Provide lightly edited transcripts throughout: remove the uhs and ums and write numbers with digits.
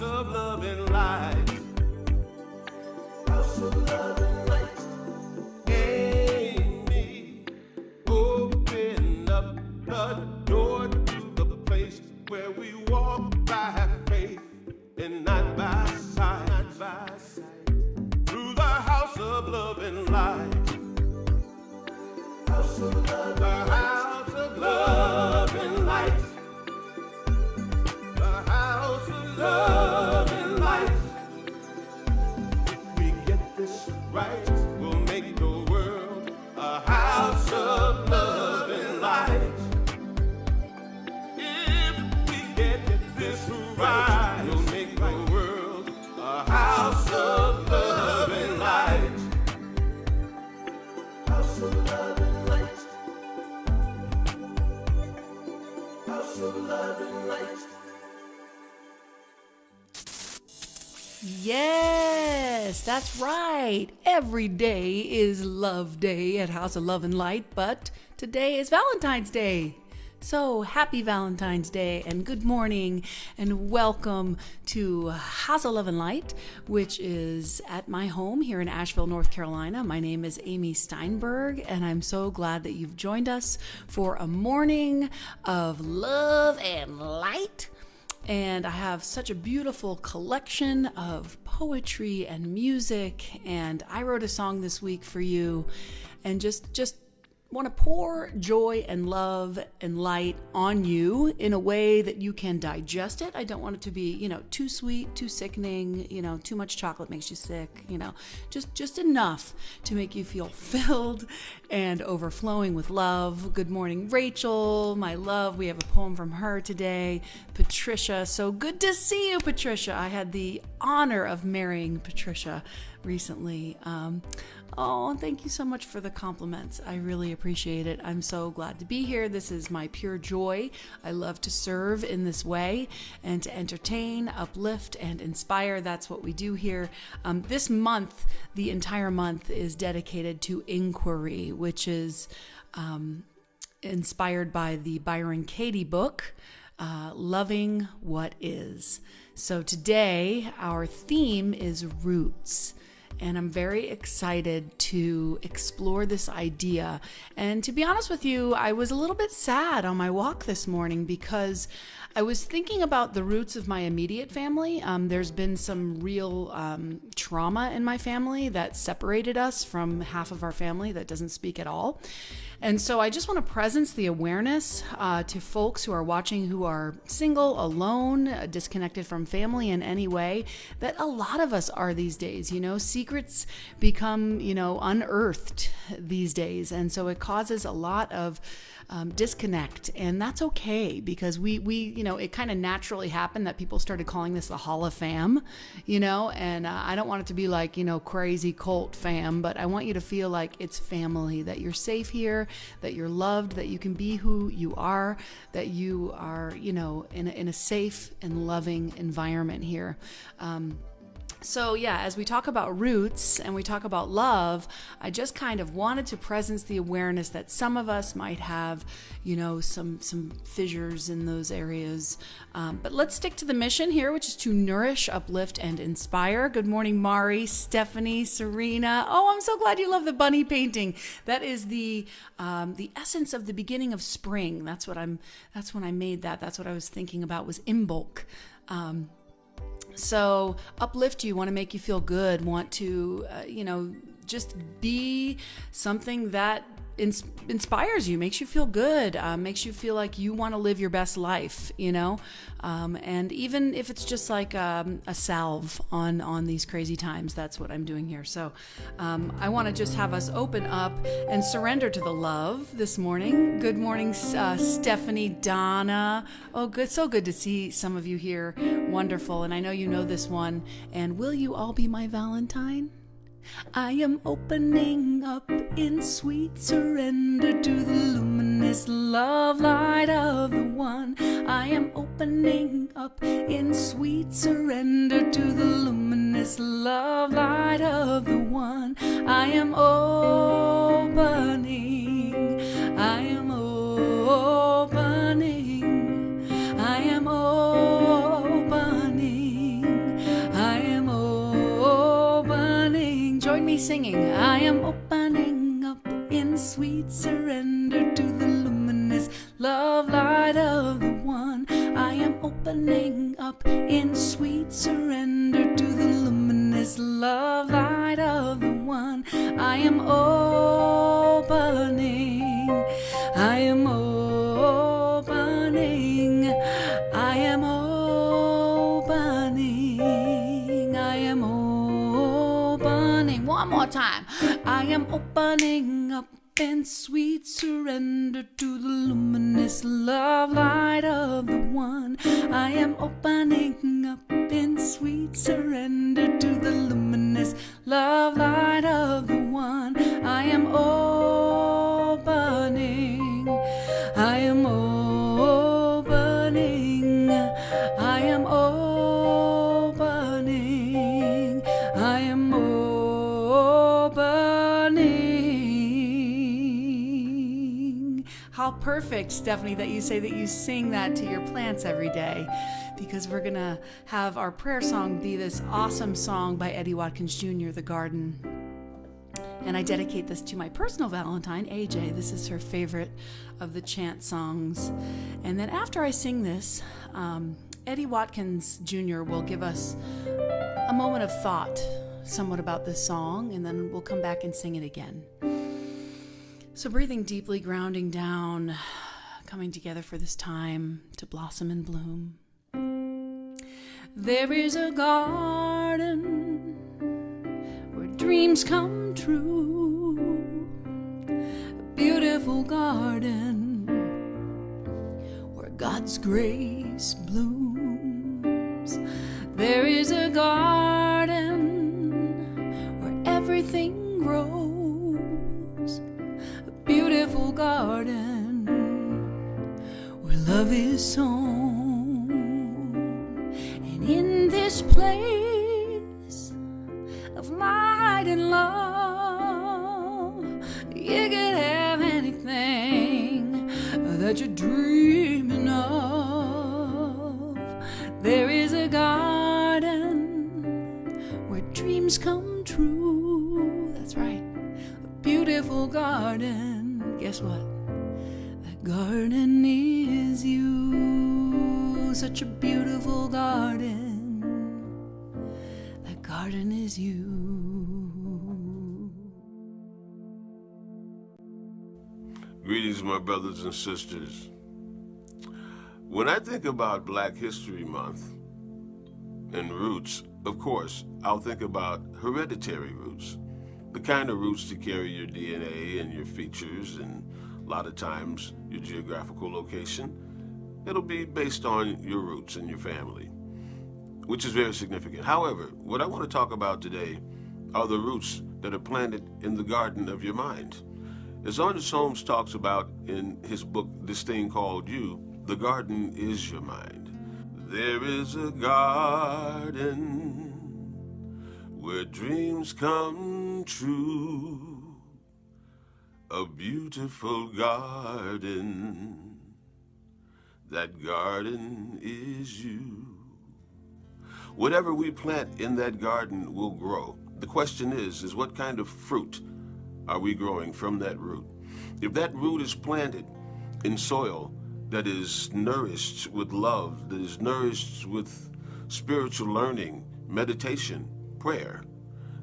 of love and light. House of love and light. Amy, open up the door to the place where we walk by faith and not by sight. Through the house of love and light. House of love, the house of love and light. The house of love and light. If we get this right, we'll make the world a house of love and light. If we get this right, we'll make the world a house of love and light. House of love and light. House of love and light. Yes, that's right. Every day is Love Day at House of Love and Light, but today is Valentine's Day. So happy Valentine's Day and good morning and welcome to House of Love and Light, which is at my home here in Asheville, North Carolina. My name is Amy Steinberg and I'm so glad that you've joined us for a morning of love and light. And I have such a beautiful collection of poetry and music, and I wrote a song this week for you and just want to pour joy and love and light on you in a way that you can digest it. I don't want it to be, too sweet, too sickening, too much chocolate makes you sick, just enough to make you feel filled and overflowing with love. Good morning, Rachel, my love. We have a poem from her today. Patricia, so good to see you, Patricia. I had the honor of marrying Patricia recently. Oh, thank you so much for the compliments. I really appreciate it. I'm so glad to be here. This is my pure joy. I love to serve in this way and to entertain, uplift, and inspire. That's what we do here. This month, the entire month, is dedicated to inquiry, which is inspired by the Byron Katie book, Loving What Is. So today, our theme is roots. And I'm very excited to explore this idea. And to be honest with you, I was a little bit sad on my walk this morning because I was thinking about the roots of my immediate family. There's been some real trauma in my family that separated us from half of our family that doesn't speak at all. And so I just want to presence the awareness to folks who are watching who are single, alone, disconnected from family in any way, that a lot of us are these days. Secrets become, unearthed these days. And so it causes a lot of disconnect, and that's okay because we it kind of naturally happened that people started calling this the HOLLA fam, and I don't want it to be like, crazy cult fam, but I want you to feel like it's family, that you're safe here, that you're loved, that you can be who you are, that you are, in a safe and loving environment here. So yeah, as we talk about roots and we talk about love, I just kind of wanted to presence the awareness that some of us might have, some fissures in those areas. But let's stick to the mission here, which is to nourish, uplift, and inspire. Good morning, Mari, Stephanie, Serena. Oh, I'm so glad you love the bunny painting. That is the essence of the beginning of spring. That's when I made that. That's what I was thinking about, was Imbolc. So uplift you, want to make you feel good, want to, just be something that inspires you, makes you feel good, makes you feel like you want to live your best life, and even if it's just like a salve on these crazy times, that's what I'm doing here. So I want to just have us open up and surrender to the love this morning. Good morning, Stephanie, Donna. Oh, good. So good to see some of you here. Wonderful. And I know you know this one. And will you all be my Valentine? I am opening up in sweet surrender to the luminous love light of the one. I am opening up in sweet surrender to the luminous love light of the one. I am opening, I am opening, I am opening. me singing. I am opening up in sweet surrender to the luminous love light of the one. I am opening up in sweet surrender to the luminous love light of the one. I am opening. I am opening. I am opening. I am opening. One more time. I am opening up in sweet surrender to the luminous love light of the one. I am opening up in sweet surrender to the luminous love light of the one. I am opening. I am opening. I am opening. I am opening. How perfect, Stephanie, that you say that you sing that to your plants every day, because we're going to have our prayer song be this awesome song by Eddie Watkins Jr., The Garden. And I dedicate this to my personal Valentine, AJ. This is her favorite of the chant songs. And then after I sing this, Eddie Watkins Jr. will give us a moment of thought somewhat about this song, and then we'll come back and sing it again. So breathing deeply, grounding down, coming together for this time to blossom and bloom. There is a garden where dreams come true, a beautiful garden where God's grace blooms. There is a garden where everything grows, a beautiful garden where love is sown. And in this place of light and love, you can have anything that you're dreaming of. There is a garden where dreams come true. That's right, a beautiful garden. Guess what? That garden is you. Such a beautiful garden. That garden is you. Greetings, my brothers and sisters. When I think about Black History Month and roots, of course, I'll think about hereditary roots, the kind of roots to carry your DNA and your features, and a lot of times your geographical location. It'll be based on your roots and your family, which is very significant. However, what I want to talk about today are the roots that are planted in the garden of your mind. As Ernest Holmes talks about in his book, this thing called You, the garden is your mind. There is a garden where dreams come true, a beautiful garden. That garden is you. Whatever we plant in that garden will grow. The question is what kind of fruit are we growing from that root? If that root is planted in soil that is nourished with love, that is nourished with spiritual learning, meditation, prayer,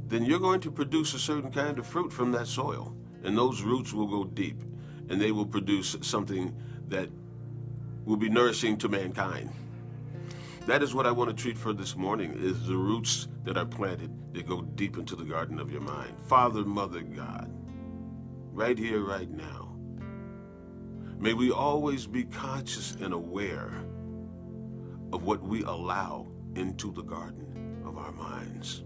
then you're going to produce a certain kind of fruit from that soil. And those roots will go deep, and they will produce something that will be nourishing to mankind. That is what I want to treat for this morning, is the roots that are planted that go deep into the garden of your mind. Father, Mother, God, right here, right now, may we always be conscious and aware of what we allow into the garden of our minds.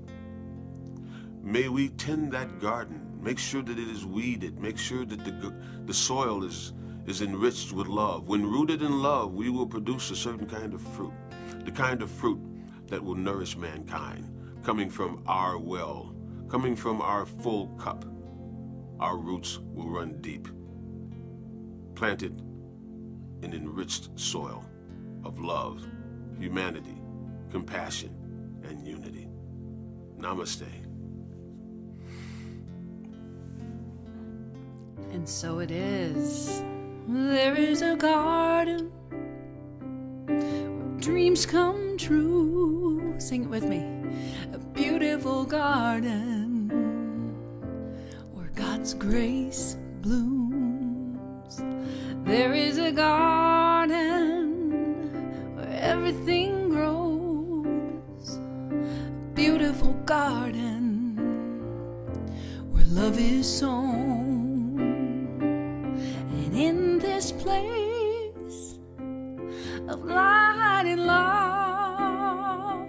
May we tend that garden, make sure that it is weeded, make sure that the soil is enriched with love. When rooted in love, we will produce a certain kind of fruit, the kind of fruit that will nourish mankind, coming from our well, coming from our full cup. Our roots will run deep, planted in enriched soil of love, humanity, compassion, and unity. Namaste. And so it is. There is a garden where dreams come true. Sing it with me. A beautiful garden where God's grace blooms. There is a garden where everything grows. A beautiful garden where love is sown. And in this place of light and love,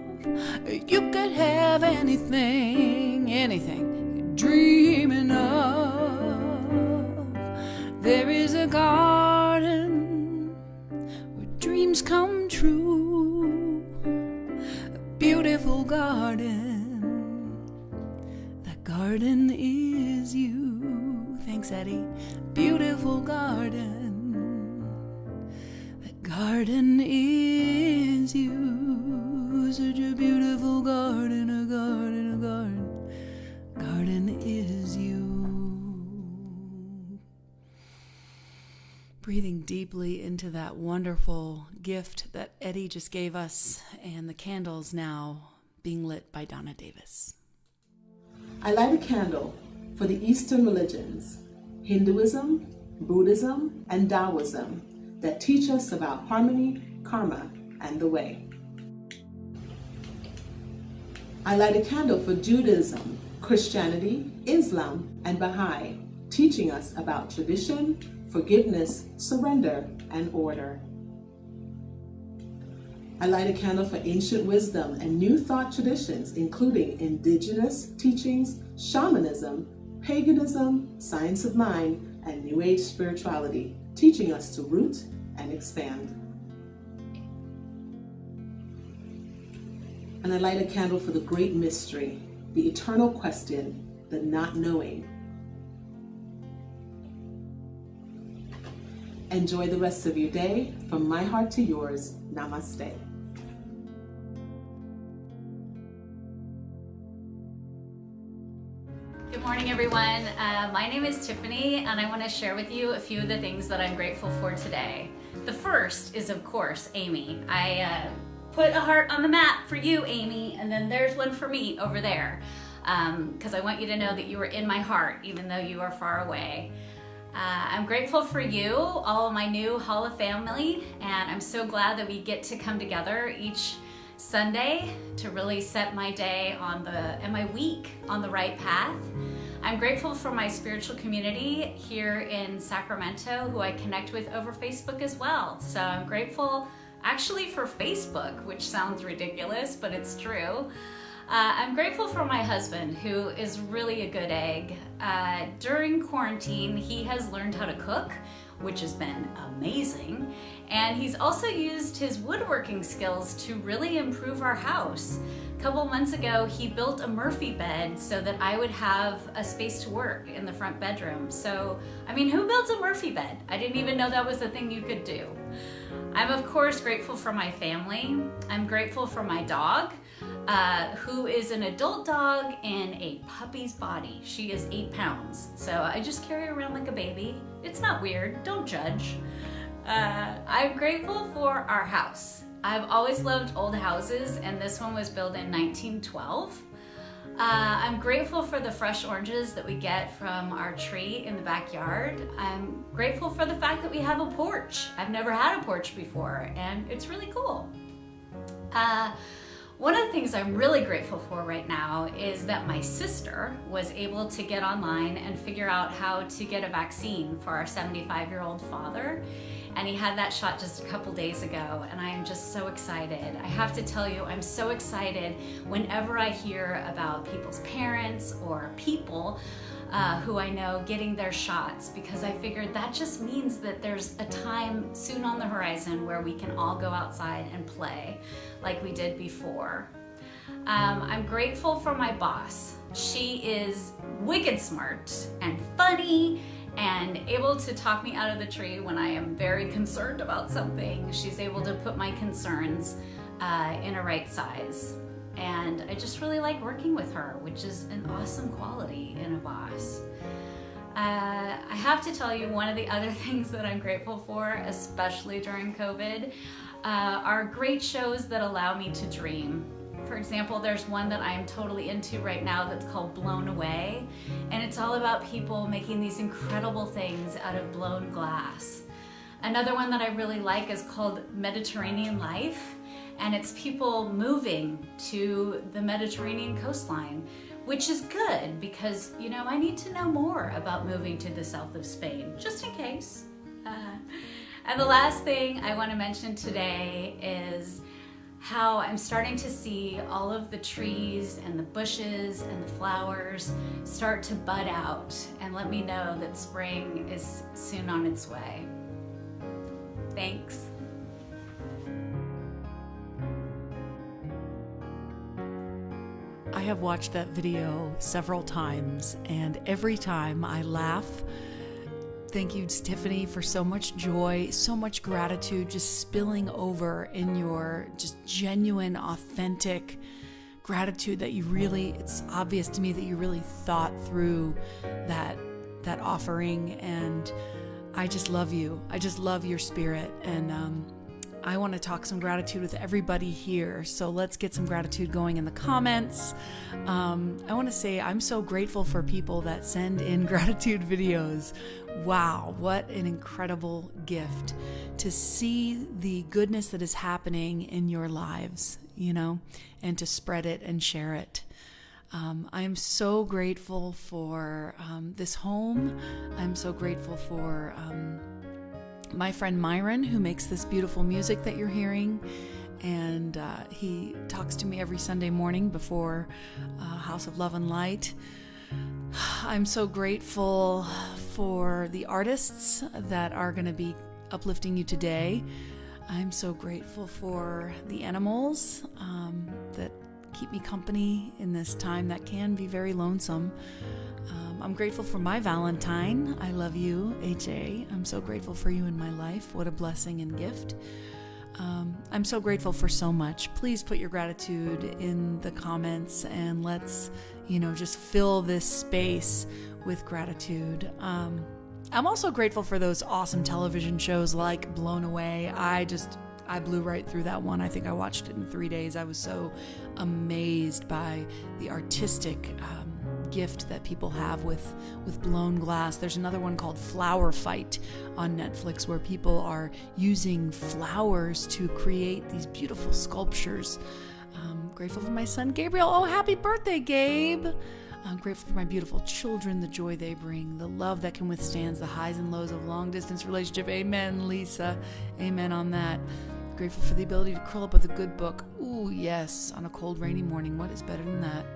you could have anything you're dreaming of. There is a garden where dreams come true. A beautiful garden. That garden is you. Thanks, Eddie. Beautiful garden. That garden is you. Such a beautiful garden, a garden, a garden. Garden is you. Breathing deeply into that wonderful gift that Eddie just gave us, and the candles now being lit by Donna Davis. I light a candle for the Eastern religions, Hinduism, Buddhism, and Taoism, that teach us about harmony, karma, and the way. I light a candle for Judaism, Christianity, Islam, and Baha'i, teaching us about tradition, forgiveness, surrender, and order. I light a candle for ancient wisdom and new thought traditions, including indigenous teachings, shamanism, paganism, science of mind, and New Age spirituality, teaching us to root and expand. And I light a candle for the great mystery, the eternal question, the not knowing. Enjoy the rest of your day. From my heart to yours, namaste. Good morning, everyone. My name is Tiffany, and I want to share with you a few of the things that I'm grateful for today. The first is, of course, Amy. I put a heart on the map for you, Amy, and then there's one for me over there, because I want you to know that you are in my heart, even though you are far away. I'm grateful for you, all of my new HOLLA family, and I'm so glad that we get to come together each Sunday to really set my day and my week on the right path. I'm grateful for my spiritual community here in Sacramento, who I connect with over Facebook as well. So I'm grateful actually for Facebook, which sounds ridiculous, but it's true. I'm grateful for my husband, who is really a good egg. During quarantine, he has learned how to cook, which has been amazing. And he's also used his woodworking skills to really improve our house. A couple months ago, he built a Murphy bed so that I would have a space to work in the front bedroom. So, I mean, who builds a Murphy bed? I didn't even know that was a thing you could do. I'm of course grateful for my family. I'm grateful for my dog, who is an adult dog in a puppy's body. She is 8 pounds, so I just carry her around like a baby. It's not weird, don't judge. I'm grateful for our house. I've always loved old houses, and this one was built in 1912. I'm grateful for the fresh oranges that we get from our tree in the backyard. I'm grateful for the fact that we have a porch. I've never had a porch before, and it's really cool. One of the things I'm really grateful for right now is that my sister was able to get online and figure out how to get a vaccine for our 75-year-old father. And he had that shot just a couple days ago, and I am just so excited. I have to tell you, I'm so excited whenever I hear about people's parents or people who I know getting their shots, because I figured that just means that there's a time soon on the horizon where we can all go outside and play like we did before. I'm grateful for my boss. She is wicked smart and funny and able to talk me out of the tree when I am very concerned about something. She's able to put my concerns in a right size. And I just really like working with her, which is an awesome quality in a boss. I have to tell you, one of the other things that I'm grateful for, especially during COVID, are great shows that allow me to dream. For example, there's one that I'm totally into right now that's called Blown Away, and it's all about people making these incredible things out of blown glass. Another one that I really like is called Mediterranean Life, and it's people moving to the Mediterranean coastline, which is good because, I need to know more about moving to the south of Spain, just in case. And the last thing I want to mention today is how I'm starting to see all of the trees and the bushes and the flowers start to bud out and let me know that spring is soon on its way. Thanks. I have watched that video several times, and every time I laugh. Thank you, Tiffany, for so much joy, so much gratitude just spilling over in your just genuine, authentic gratitude that you really, it's obvious to me that you really thought through that offering, and I just love you. I just love your spirit, and I want to talk some gratitude with everybody here. So let's get some gratitude going in the comments. I want to say I'm so grateful for people that send in gratitude videos. Wow, what an incredible gift to see the goodness that is happening in your lives, and to spread it and share it. I am so grateful for this home. I'm so grateful for my friend Myron, who makes this beautiful music that you're hearing, and he talks to me every Sunday morning before House of Love and Light. I'm so grateful for the artists that are going to be uplifting you today. I'm so grateful for the animals that keep me company in this time that can be very lonesome. I'm grateful for my Valentine. I love you, H.A. I'm so grateful for you in my life. What a blessing and gift. I'm so grateful for so much. Please put your gratitude in the comments and let's, just fill this space with gratitude. I'm also grateful for those awesome television shows like Blown Away. I blew right through that one. I think I watched it in 3 days. I was so amazed by the artistic gift that people have with blown glass. There's another one called Flower Fight on Netflix where people are using flowers to create these beautiful sculptures. I'm grateful for my son Gabriel. Oh, happy birthday, Gabe. I'm grateful for my beautiful children, the joy they bring, the love that can withstand the highs and lows of long-distance relationship. Amen, Lisa. Amen on that. Grateful for the ability to curl up with a good book. Ooh, yes, on a cold, rainy morning. What is better than that?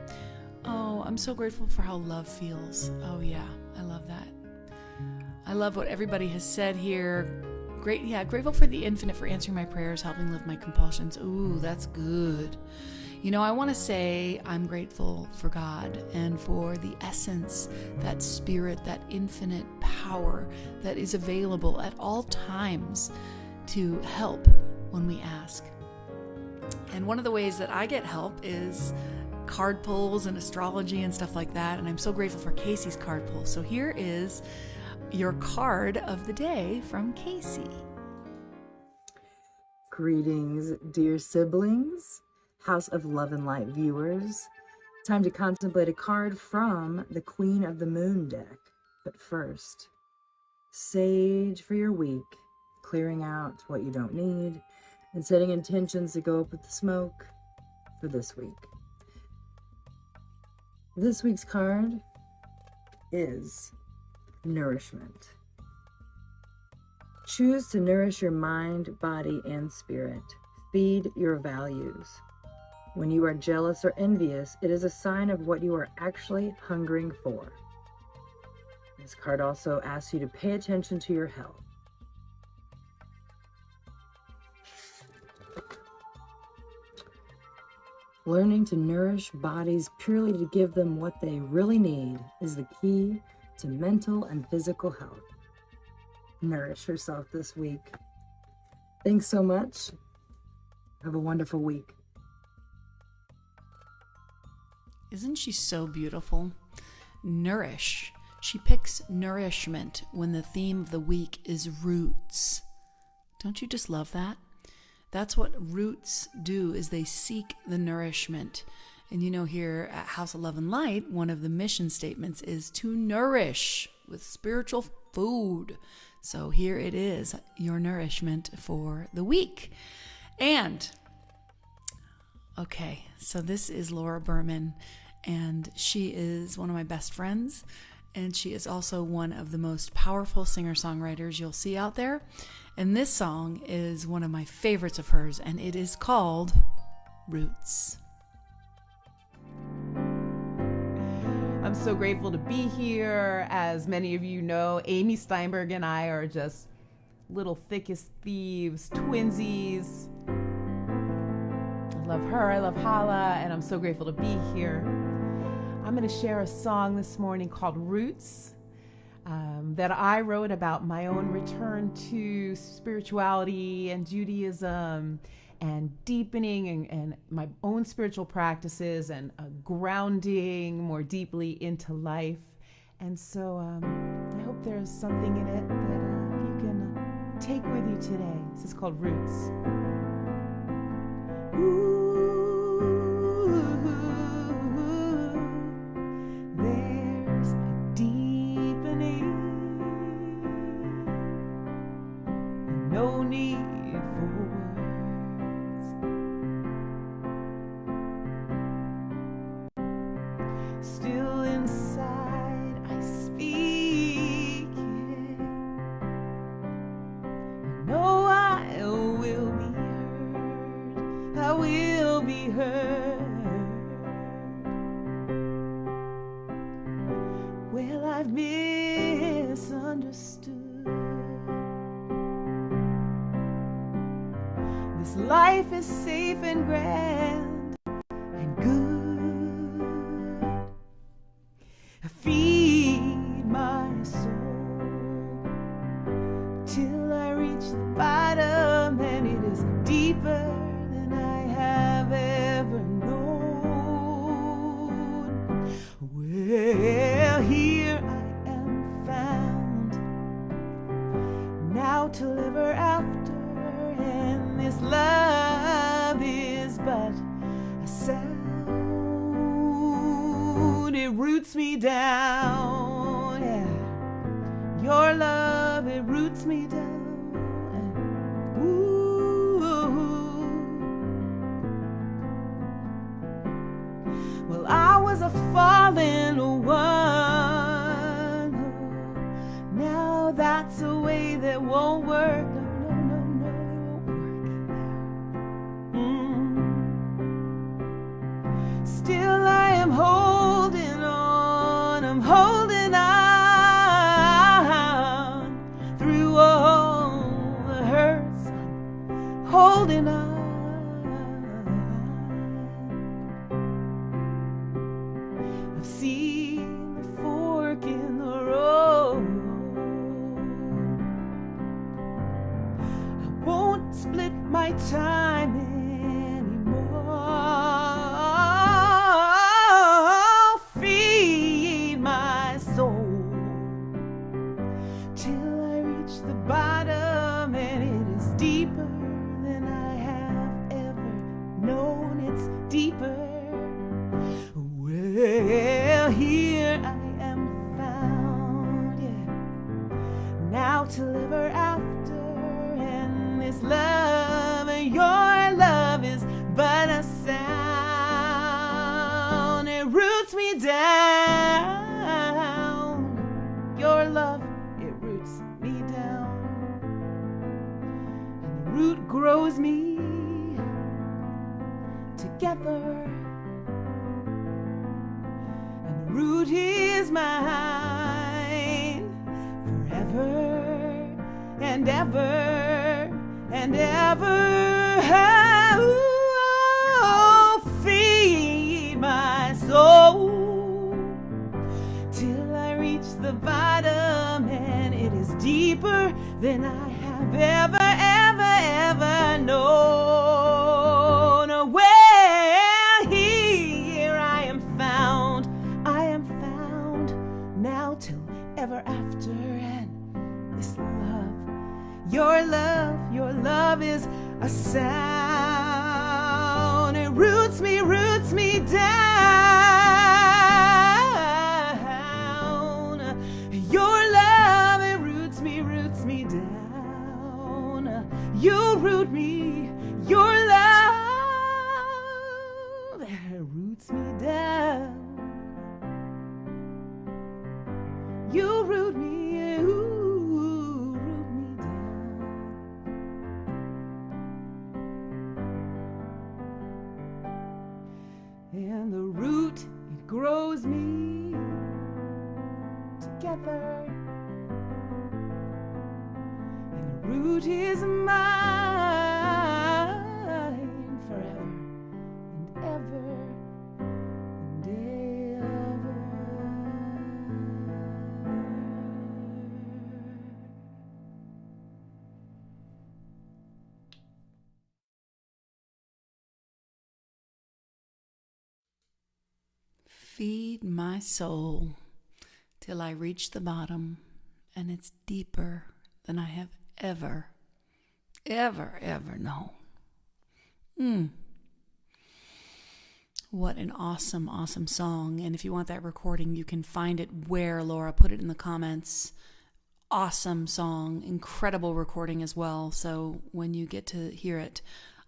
Oh, I'm so grateful for how love feels. Oh, yeah, I love that. I love what everybody has said here. Grateful for the infinite for answering my prayers, helping live my compulsions. Ooh, that's good. I want to say I'm grateful for God and for the essence, that spirit, that infinite power that is available at all times to help when we ask. And one of the ways that I get help is card pulls and astrology and stuff like that. And I'm so grateful for Casey's card pull. So here is your card of the day from Casey. Greetings, dear siblings, House of Love and Light viewers. Time to contemplate a card from the Queen of the Moon deck. But first, sage for your week, clearing out what you don't need and setting intentions to go up with the smoke for this week. This week's card is nourishment. Choose to nourish your mind, body, and spirit. Feed your values. When you are jealous or envious, it is a sign of what you are actually hungering for. This card also asks you to pay attention to your health. Learning to nourish bodies purely to give them what they really need is the key to mental and physical health. Nourish yourself this week. Thanks so much. Have a wonderful week. Isn't she so beautiful? Nourish. She picks nourishment when the theme of the week is roots. Don't you just love that? That's what roots do, is they seek the nourishment. And here at House of Love and Light, one of the mission statements is to nourish with spiritual food. So here it is, your nourishment for the week. And, okay, so this is Laura Berman, and she is one of my best friends, and she is also one of the most powerful singer-songwriters you'll see out there. And this song is one of my favorites of hers, and it is called Roots. I'm so grateful to be here. As many of you know, Amy Steinberg and I are just little thick as thieves, twinsies. I love her, I love HOLLA, and I'm so grateful to be here. I'm going to share a song this morning called Roots that I wrote about my own return to spirituality and Judaism and deepening and my own spiritual practices and grounding more deeply into life. And so I hope there's something in it that you can take with you today. This is called Roots. There's a deepening, no need for words. Still inside I speak it. I know I will be heard. I will be heard. Well, I've misunderstood. This life is safe and grand and good. I feed my soul till I reach the bottom, and it is deeper than I have ever known. Well, here I am found, now to live after, and this love is but a sound. It roots me down, yeah. Your love, it roots me down. Well, I was a fallen one. Now that's a way that won't work. No, it won't work. Still I am holding on. I'm holding on through all the hurts. I'm holding on. See the fork in the road. I won't split my time anymore. Feed my soul till I reach the bottom, and it is deeper than I have ever known. It's deeper. Well, here I am found, yeah, now to live after, and this love, and your love is but a sound. It roots me down. Your love, it roots me down, and the root grows me together. Root is mine forever and ever and ever. Oh, feed my soul till I reach the bottom, and it is deeper than I have ever known. Well, here I am found. I am found now till Your love is a sound. It roots me down. Your love, it roots me down. You root me. Your love, it roots me down. You root me, you root me down. And the root, it grows me together. And the root is mine forever and ever and ever. Feed my soul till I reach the bottom, and it's deeper than I have ever known. What an awesome song. And if you want that recording, you can find it where, Laura? Put it in the comments. Awesome song, incredible recording as well. So when you get to hear it,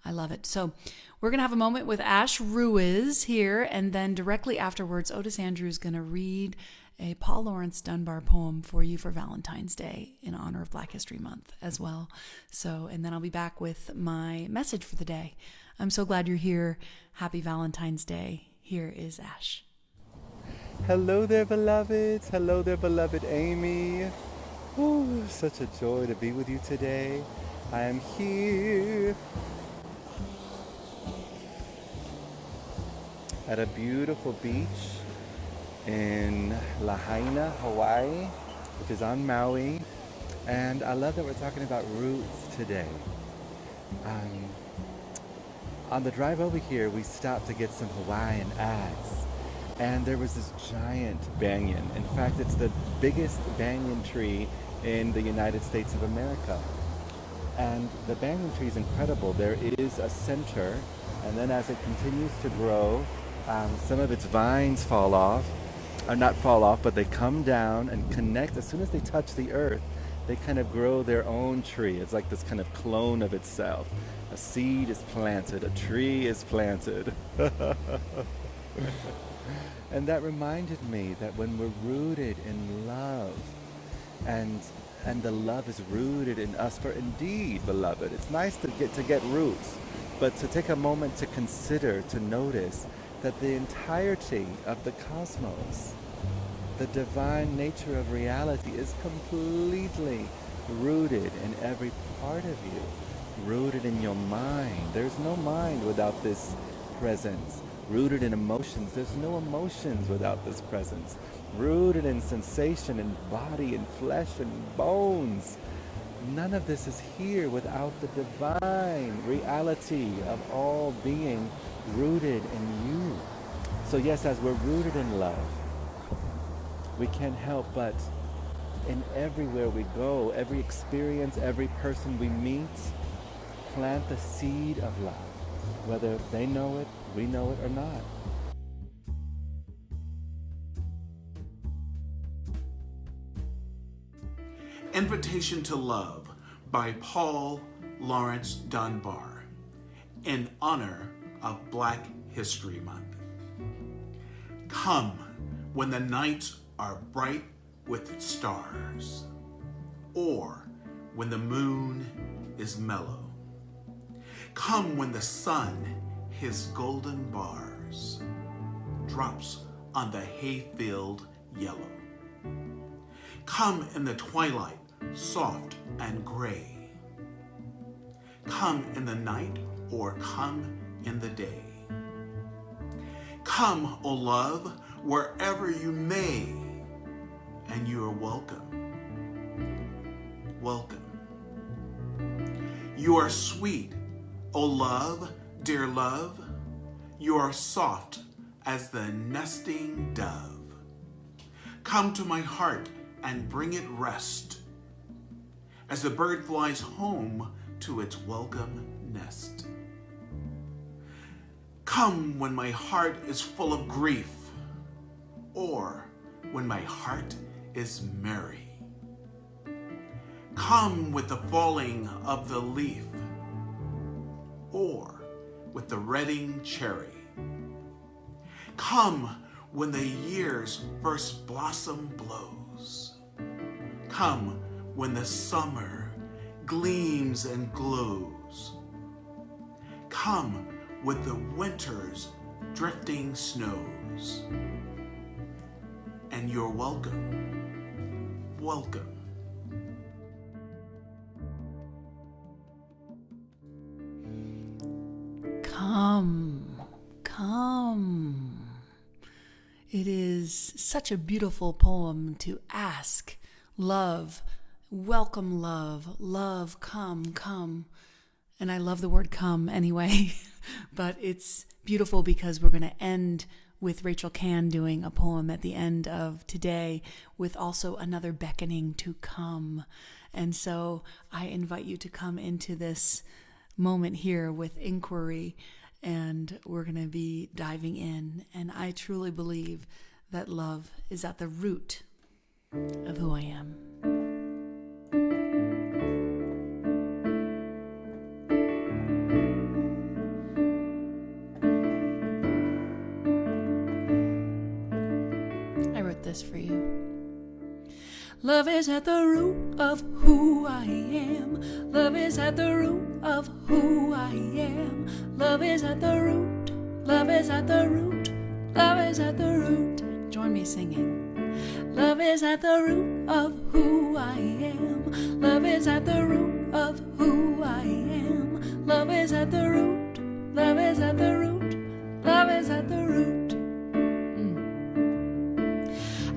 I love it. So we're going to have a moment with Ash Ruiz here, and then directly afterwards, Otis Andrews is going to read a Paul Laurence Dunbar poem for you for Valentine's Day in honor of Black History Month as well. So, and then I'll be back with my message for the day. I'm so glad you're here. Happy Valentine's Day. Here is Ash. Hello there, beloveds. Hello there, beloved Amy. Ooh, such a joy to be with you today. I am here at a beautiful beach in Lahaina, Hawaii, which is on Maui. And I love that we're talking about roots today. On the drive over here, we stopped to get some Hawaiian ice. And there was this giant banyan. In fact, it's the biggest banyan tree in the United States of America. And the banyan tree is incredible. There is a center, and then as it continues to grow, some of its vines fall off, or not fall off, but they come down and connect. As soon as they touch the earth, they kind of grow their own tree. It's like this kind of clone of itself. A seed is planted, a tree is planted. And that reminded me that when we're rooted in love, and the love is rooted in us, for indeed, beloved, it's nice to get roots, but to take a moment to consider, to notice that the entirety of the cosmos, the divine nature of reality, is completely rooted in every part of you, rooted in your mind. There's no mind without this presence. Rooted in emotions. There's no emotions without this presence. Rooted in sensation and body and flesh and bones. None of this is here without the divine reality of all being rooted in you. So yes, as we're rooted in love, we can't help but in everywhere we go, every experience, every person we meet, plant the seed of love, whether they know it, we know it or not. Invitation to Love by Paul Laurence Dunbar in honor of Black History Month. Come when the nights are bright with stars, or when the moon is mellow. Come when the sun, his golden bars, drops on the hayfield yellow. Come in the twilight, soft and gray. Come in the night, or come in the day. Come, O love, wherever you may, and you are welcome. Welcome. You are sweet, O love, dear love. You are soft as the nesting dove. Come to my heart and bring it rest, as the bird flies home to its welcome nest. Come when my heart is full of grief, or when my heart is merry. Come with the falling of the leaf, or with the redding cherry. Come when the year's first blossom blows. Come when the summer gleams and glows. Come with the winter's drifting snows. And you're welcome, welcome. Come. It is such a beautiful poem to ask. Love, welcome love, come. And I love the word come anyway, but it's beautiful because we're going to end with Rachel Can doing a poem at the end of today with also another beckoning to come. And so I invite you to come into this moment here with inquiry, and we're going to be diving in. And I truly believe that love is at the root of who I am. I wrote this for you. Love is at the root of who I am. Love is at the root of who I am. Love is at the root. Love is at the root. Love is at the root. Join me singing. Love is at the root of who I am. Love is at the root of who I am. Love is at the root. Love is at the root. Love is at the root.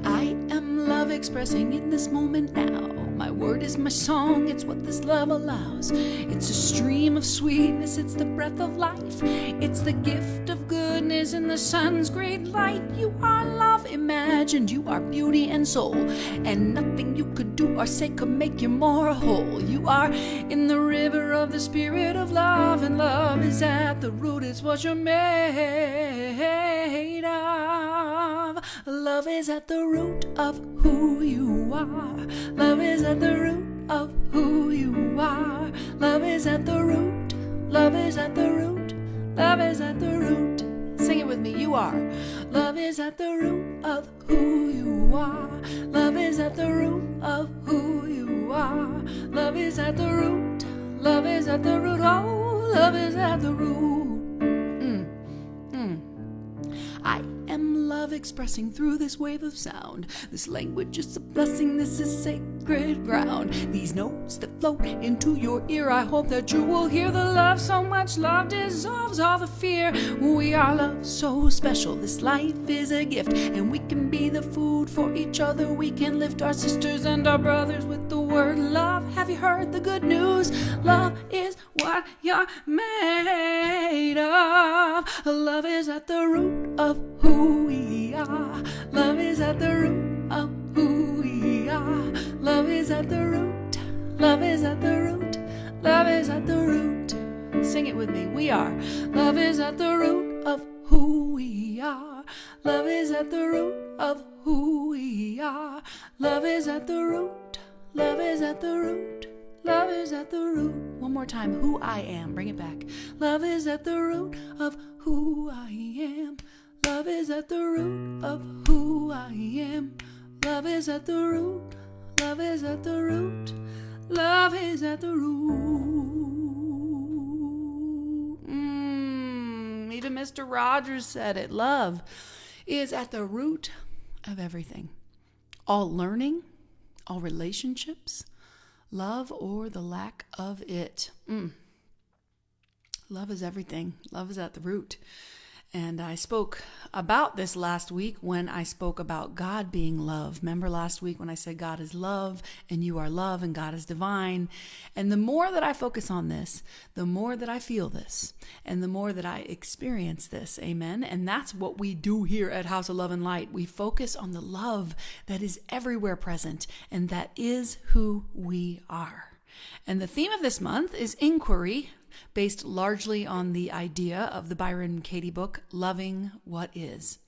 I am love expressing in this moment now. My word is my song, it's what this love allows. It's a stream of sweetness, it's the breath of life. It's the gift of goodness in the sun's great light. You are love imagined, you are beauty and soul. And nothing you could do or say could make you more whole. You are in the river of the spirit of love. And love is at the root, it's what you're made of. Love is at the root of who you are. Love is at the root of who you are. Love is at the root. Love is at the root. Love is at the root. Sing it with me. You are. Love is at the root of who you are. Love is at the root of who you are. Love is at the root. Love is at the root. Oh, love is at the root. I am love expressing through this wave of sound. This language is a blessing, this is sacred ground. These notes that float into your ear, I hope that you will hear the love. So much love dissolves all the fear. We are love so special, this life is a gift. And we can be the food for each other. We can lift our sisters and our brothers with the word love. Have you heard the good news? Love is what you're made of. Love is at the root of who we are. Love is at the root of who we are. Love is at the root. Love is at the root. Love is at the root. Sing it with me. We are. Love is at the root of who we are. Love is at the root of who we are. Love is at the root. Love is at the root. Love is at the root. One more time. Who I am. Bring it back. Love is at the root of who I am. Love is at the root of who I am. Love is at the root. Love is at the root. Love is at the root. Even Mr. Rogers said it. Love is at the root of everything. All learning, all relationships, love or the lack of it. Love is everything. Love is at the root. And I spoke about this last week when I spoke about God being love. Remember last week when I said God is love and you are love and God is divine. And the more that I focus on this, the more that I feel this and the more that I experience this. Amen. And that's what we do here at House of Love and Light. We focus on the love that is everywhere present and that is who we are. And the theme of this month is inquiry, based largely on the idea of the Byron Katie book, Loving What Is.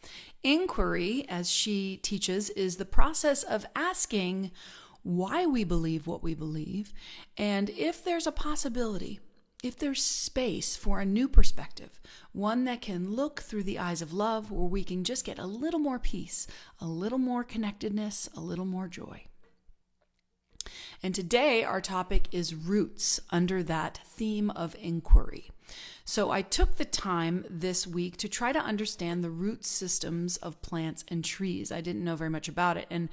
Inquiry, as she teaches, is the process of asking why we believe what we believe, and if there's a possibility, if there's space for a new perspective, one that can look through the eyes of love, where we can just get a little more peace, a little more connectedness, a little more joy. And today our topic is roots under that theme of inquiry. So I took the time this week to try to understand the root systems of plants and trees. I didn't know very much about it and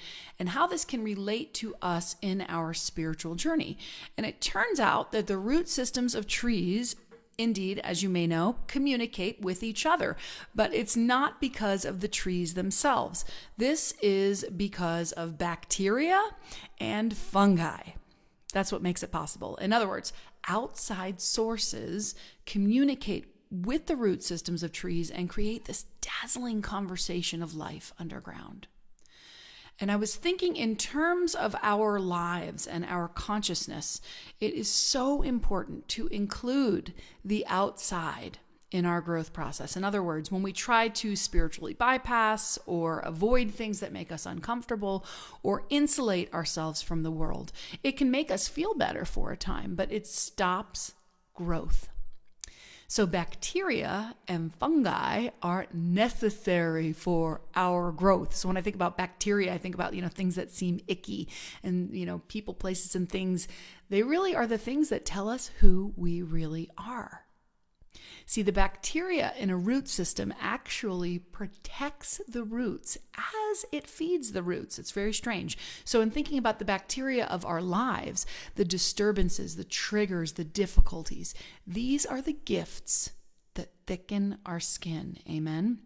how this can relate to us in our spiritual journey. And it turns out that the root systems of trees, indeed, as you may know, communicate with each other, but it's not because of the trees themselves. This is because of bacteria and fungi. That's what makes it possible. In other words, outside sources communicate with the root systems of trees and create this dazzling conversation of life underground. And I was thinking in terms of our lives and our consciousness, it is so important to include the outside in our growth process. In other words, when we try to spiritually bypass or avoid things that make us uncomfortable or insulate ourselves from the world, it can make us feel better for a time, but it stops growth. So bacteria and fungi are necessary for our growth. So when I think about bacteria, I think about, things that seem icky and, people, places, and things. They really are the things that tell us who we really are. See, the bacteria in a root system actually protects the roots as it feeds the roots. It's very strange. So in thinking about the bacteria of our lives, the disturbances, the triggers, the difficulties, these are the gifts that thicken our skin. Amen?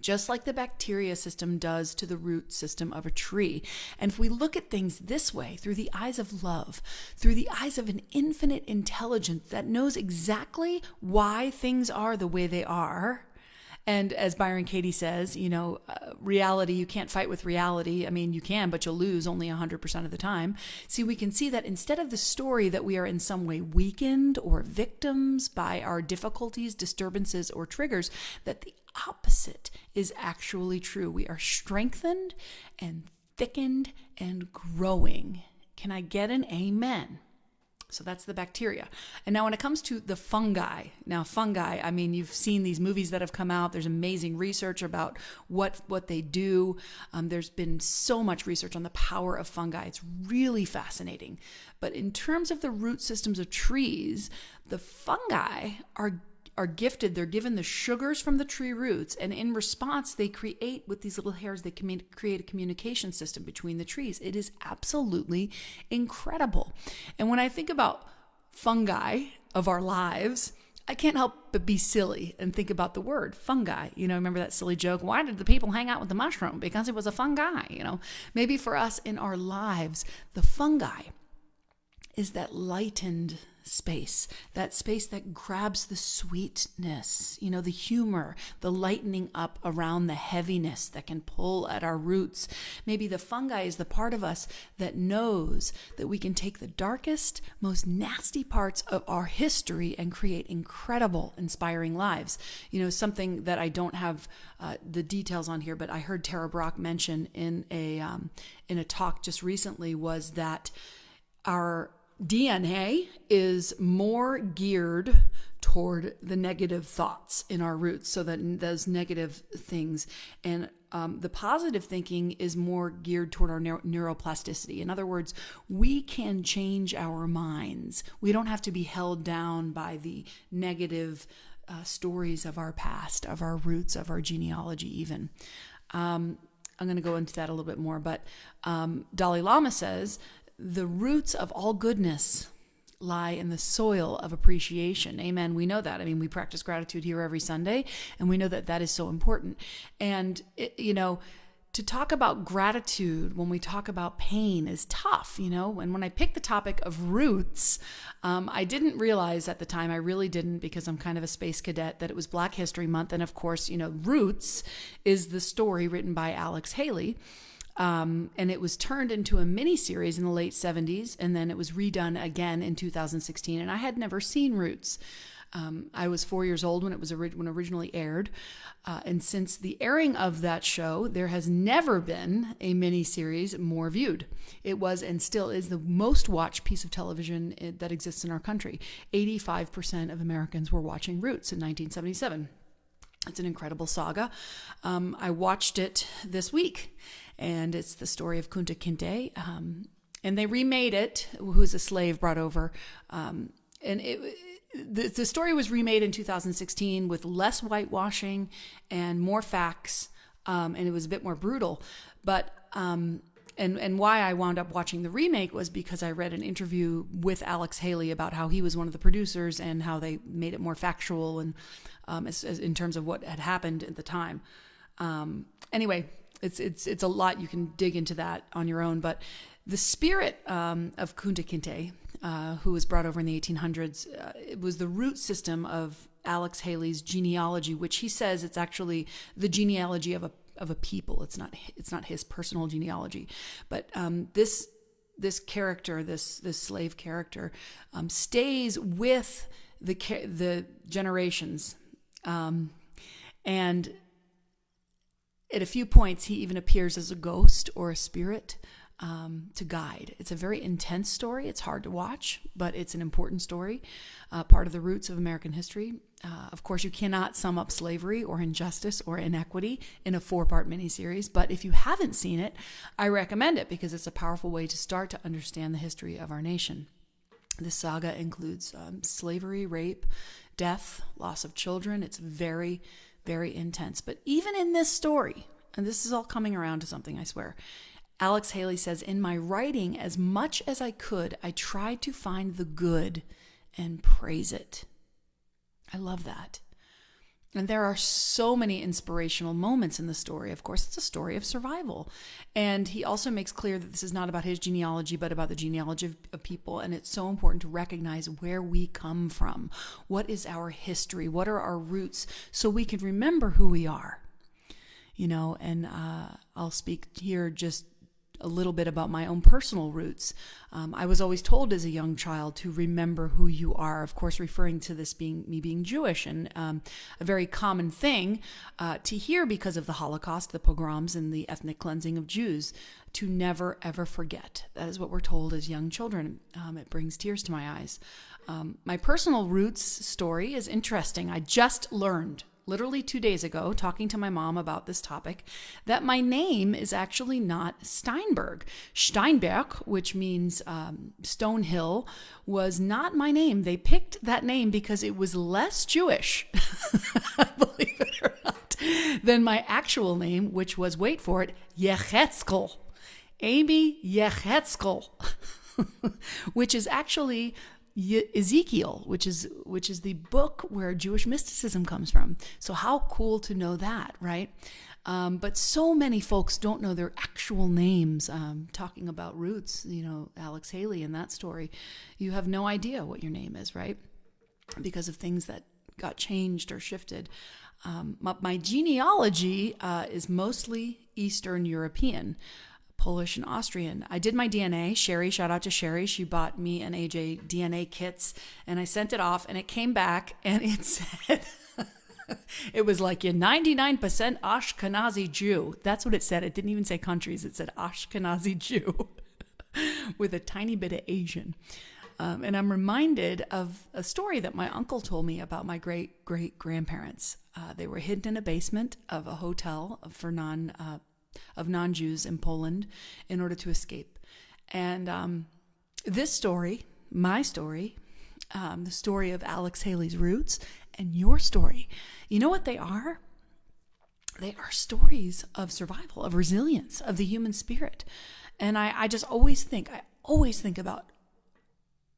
Just like the bacteria system does to the root system of a tree. And if we look at things this way, through the eyes of love, through the eyes of an infinite intelligence that knows exactly why things are the way they are, and as Byron Katie says, reality, you can't fight with reality. I mean, you can, but you'll lose only 100% of the time. See, we can see that instead of the story that we are in some way weakened or victims by our difficulties, disturbances, or triggers, that the opposite is actually true. We are strengthened and thickened and growing. Can I get an amen? So that's the bacteria. And now when it comes to the fungi, I mean, you've seen these movies that have come out. There's amazing research about what they do. There's been so much research on the power of fungi. It's really fascinating. But in terms of the root systems of trees, the fungi are gifted. They're given the sugars from the tree roots, and in response, they create, with these little hairs, they create a communication system between the trees. It is absolutely incredible. And when I think about fungi of our lives, I can't help but be silly and think about the word fungi. Remember that silly joke? Why did the people hang out with the mushroom? Because it was a fungi. Maybe for us in our lives, the fungi is that lightened space, that space that grabs the sweetness, the humor, the lightening up around the heaviness that can pull at our roots. Maybe the fungi is the part of us that knows that we can take the darkest, most nasty parts of our history and create incredible, inspiring lives. Something that I don't have the details on here, but I heard Tara Brach mention in a talk just recently, was that our DNA is more geared toward the negative thoughts in our roots, so that those negative things, and the positive thinking is more geared toward our neuroplasticity. In other words, we can change our minds. We don't have to be held down by the negative stories of our past, of our roots, of our genealogy even. I'm going to go into that a little bit more, but Dalai Lama says, the roots of all goodness lie in the soil of appreciation. Amen. We know that. I mean, we practice gratitude here every Sunday, and we know that that is so important. And, to talk about gratitude when we talk about pain is tough, And when I picked the topic of roots, I didn't realize at the time, I really didn't, because I'm kind of a space cadet, that it was Black History Month. And of course, Roots is the story written by Alex Haley. And it was turned into a mini series in the late 70s, and then it was redone again in 2016. And I had never seen Roots. I was 4 years old when it was originally aired, and since the airing of that show, there has never been a miniseries more viewed. It was and still is the most watched piece of television that exists in our country. 85% of Americans were watching Roots in 1977. It's an incredible saga. I watched it this week, and it's the story of Kunta Kinte, and they remade it, who's a slave brought over, and the story was remade in 2016 with less whitewashing and more facts, and it was a bit more brutal. But and why I wound up watching the remake was because I read an interview with Alex Haley about how he was one of the producers and how they made it more factual and as in terms of what had happened at the time. Anyway, it's a lot. You can dig into that on your own, but the spirit of Kunta Kinte, who was brought over in the 1800s, it was the root system of Alex Haley's genealogy, which he says it's actually the genealogy of a people. It's not his personal genealogy, but this character, this slave character, stays with the generations, and at a few points he even appears as a ghost or a spirit. To guide. It's a very intense story. It's hard to watch, but it's an important story, part of the roots of American history. Of course, you cannot sum up slavery or injustice or inequity in a 4-part miniseries, but if you haven't seen it, I recommend it because it's a powerful way to start to understand the history of our nation. This saga includes slavery, rape, death, loss of children. It's very, very intense. But even in this story, and this is all coming around to something, I swear, Alex Haley says, in my writing, as much as I could, I tried to find the good and praise it. I love that. And there are so many inspirational moments in the story. Of course, it's a story of survival. And he also makes clear that this is not about his genealogy, but about the genealogy of people. And it's so important to recognize where we come from. What is our history? What are our roots? So we can remember who we are. And I'll speak here just a little bit about my own personal roots. I was always told as a young child to remember who you are, of course, referring to this being me being Jewish, and a very common thing to hear because of the Holocaust, the pogroms, and the ethnic cleansing of Jews, to never, ever forget. That is what we're told as young children. It brings tears to my eyes. My personal roots story is interesting. I just learned literally 2 days ago, talking to my mom about this topic, that my name is actually not Steinberg. Steinberg, which means stone hill, was not my name. They picked that name because it was less Jewish, believe it or not, than my actual name, which was, wait for it, Yechetzkel. Amy Yechetzkel, which is actually Ezekiel, which is the book where Jewish mysticism comes from. So how cool to know that, right? But so many folks don't know their actual names. Talking about roots, Alex Haley in that story, you have no idea what your name is, right? Because of things that got changed or shifted. My genealogy is mostly Eastern European. Polish and Austrian. I did my DNA. Sherry, shout out to Sherry. She bought me and AJ DNA kits, and I sent it off, and it came back, and it said, it was like, you're 99% Ashkenazi Jew. That's what it said. It didn't even say countries. It said Ashkenazi Jew with a tiny bit of Asian. And I'm reminded of a story that my uncle told me about my great-great-grandparents. They were hidden in a basement of a hotel for non-Jews in Poland in order to escape. And this story, my story, the story of Alex Haley's roots, and your story, you know what they are? They are stories of survival, of resilience, of the human spirit. And I just always think about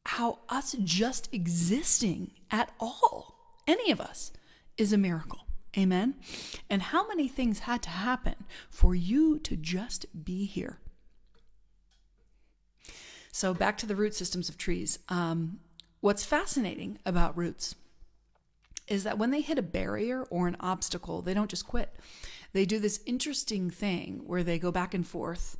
how us just existing at all, any of us, is a miracle. Amen. And how many things had to happen for you to just be here? So back to the root systems of trees. What's fascinating about roots is that when they hit a barrier or an obstacle, they don't just quit. They do this interesting thing where they go back and forth,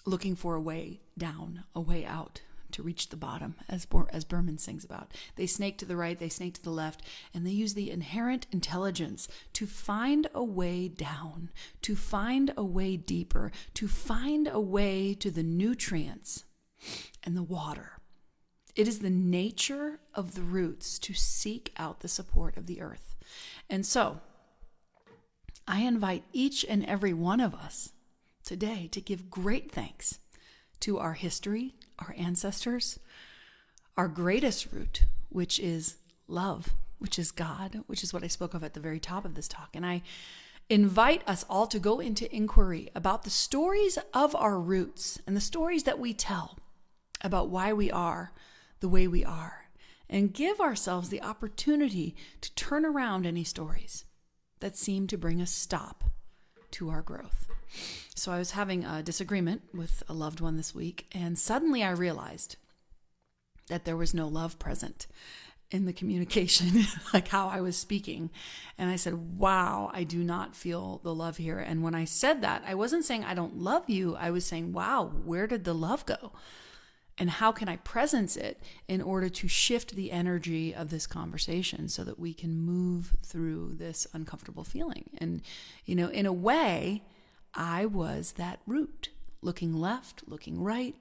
looking for a way down, a way out to reach the bottom, as Berman sings about. They snake to the right, they snake to the left, and they use the inherent intelligence to find a way down, to find a way deeper, to find a way to the nutrients and the water. It is the nature of the roots to seek out the support of the earth. And so, I invite each and every one of us today to give great thanks to our history, our ancestors, our greatest root, which is love, which is God, which is what I spoke of at the very top of this talk. And I invite us all to go into inquiry about the stories of our roots and the stories that we tell about why we are the way we are, and give ourselves the opportunity to turn around any stories that seem to bring a stop to our growth. So I was having a disagreement with a loved one this week, and suddenly I realized that there was no love present in the communication, like how I was speaking. And I said, wow, I do not feel the love here. And when I said that, I wasn't saying I don't love you. I was saying, wow, where did the love go? And how can I presence it in order to shift the energy of this conversation so that we can move through this uncomfortable feeling? And, in a way, I was that root, looking left, looking right,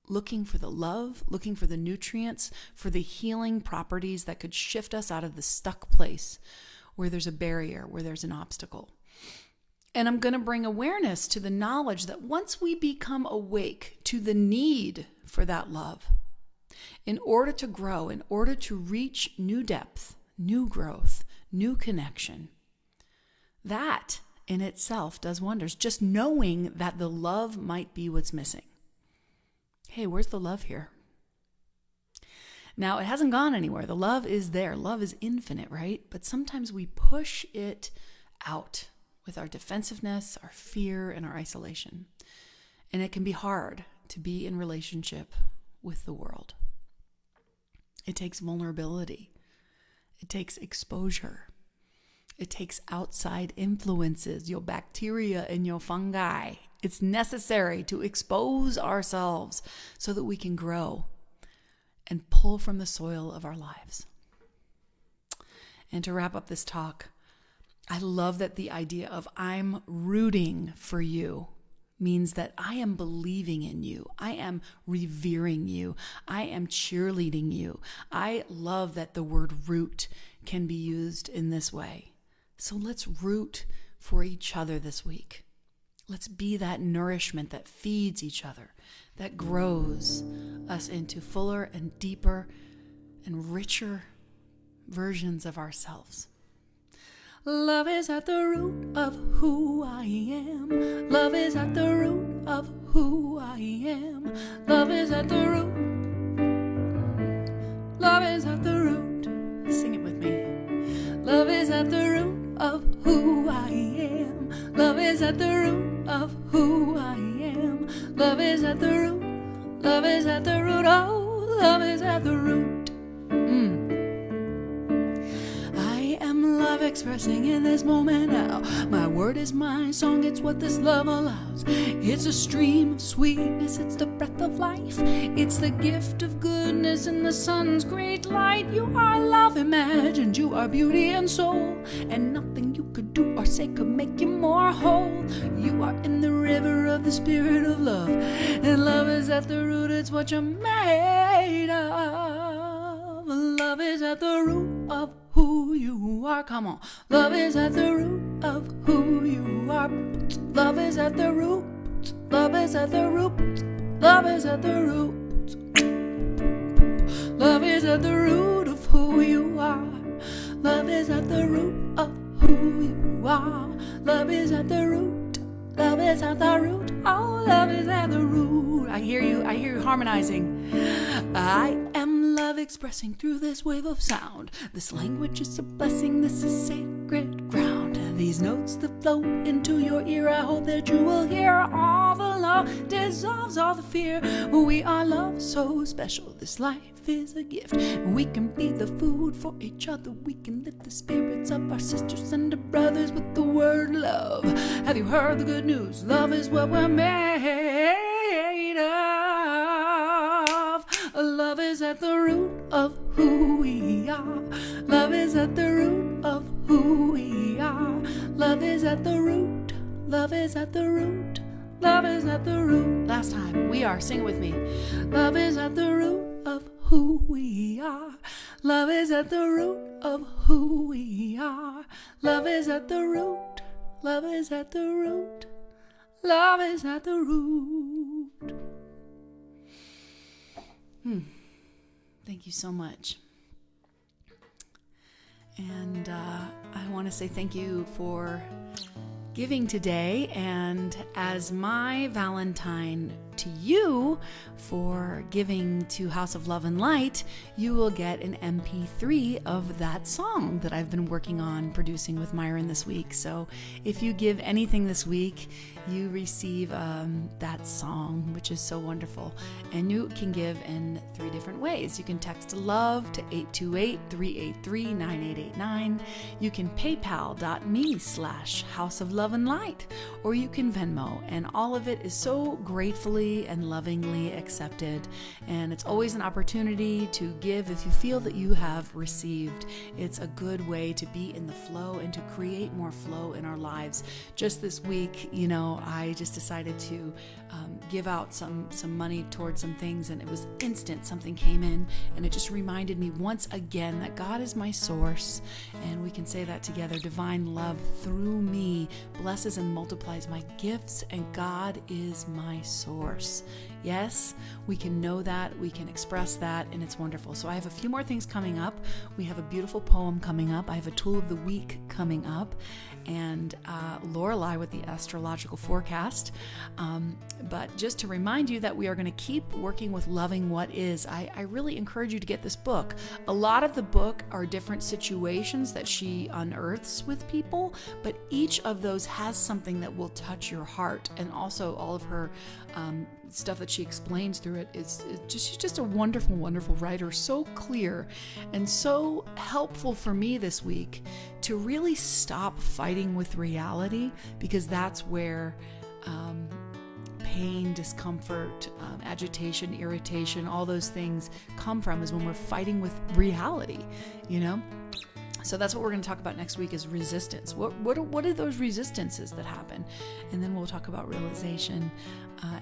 looking for the love, looking for the nutrients, for the healing properties that could shift us out of the stuck place where there's a barrier, where there's an obstacle. And I'm going to bring awareness to the knowledge that once we become awake to the need for that love, in order to grow, in order to reach new depth, new growth, new connection, that in itself does wonders. Just knowing that the love might be what's missing. Hey, where's the love here? Now, it hasn't gone anywhere. The love is there. Love is infinite, right? But sometimes we push it out with our defensiveness, our fear, and our isolation. And it can be hard to be in relationship with the world. It takes vulnerability. It takes exposure. It takes outside influences, your bacteria and your fungi. It's necessary to expose ourselves so that we can grow and pull from the soil of our lives. And to wrap up this talk, I love that the idea of I'm rooting for you means that I am believing in you. I am revering you. I am cheerleading you. I love that the word root can be used in this way. So let's root for each other this week. Let's be that nourishment that feeds each other, that grows us into fuller and deeper and richer versions of ourselves. Love is at the root of who I am. Love is at the root of who I am. Love is at the root. Love is at the root. Sing it with me. Love is at the root of who I am. Love is at the root of who I am. Love is at the root. Love is at the root. Oh, love is at the root. Love expressing in this moment now. My word is my song, it's what this love allows. It's a stream of sweetness, it's the breath of life. It's the gift of goodness in the sun's great light. You are love imagined, you are beauty and soul, and nothing you could do or say could make you more whole. You are in the river of the spirit of love, and love is at the root, it's what you're made of. Love is at the root of who you are. Come on. Love is at the root of who you are. Love is at the root. Love is at the root. Love is at the root. Love is at the root of who you are. Love is at the root of who you are. Love is at the root. Love is at the root. Oh, love is at the root. I hear you harmonizing. I am love expressing through this wave of sound. This language is a blessing, this is sacred ground. And These notes that flow into your ear, I hope that you will hear. All the love dissolves all the fear. We are love so special, this life is a gift. We can be the food for each other. We can lift the spirits of our sisters and our brothers with the word love. Have you heard the good news? Love is what we're made of. Love is at the root of who we are. Love is at the root of who we are. Love is at the root. Love is at the root. Love is at the root. Last time, we are. Sing it with me. Love is at the root of who we are. Love is at the root of who we are. Love is at the root. Love is at the root. Love is at the root. Thank you so much. And I want to say thank you for giving today, and as my Valentine to you for giving to House of Love and Light, you will get an MP3 of that song that I've been working on producing with Myron this week. So if you give anything this week, you receive that song, which is so wonderful. And you can give in 3 different ways. You can text LOVE to 828-383-9889. You can paypal.me/House of Love and Light, or you can Venmo, and all of it is so gratefully and lovingly accepted. And it's always an opportunity to give if you feel that you have received. It's a good way to be in the flow and to create more flow in our lives. Just this week, I just decided to give out some money towards some things, and it was instant. Something came in, and it just reminded me once again that God is my source, and we can say that together. Divine love through me blesses and multiplies my gifts, and God is my source. Yes, we can know that, we can express that, and it's wonderful. So I have a few more things coming up. We have a beautiful poem coming up. I have a tool of the week coming up, and Lorelei with the astrological forecast. But just to remind you that we are going to keep working with Loving What Is. I really encourage you to get this book. A lot of the book are different situations that she unearths with people, but each of those has something that will touch your heart. And also all of her stuff that she explains through it she's just a wonderful, wonderful writer. So clear and so helpful for me this week to really stop fighting with reality, because that's where pain, discomfort, agitation, irritation, all those things come from, is when we're fighting with reality, So that's what we're going to talk about next week, is resistance. What are those resistances that happen? And then we'll talk about realization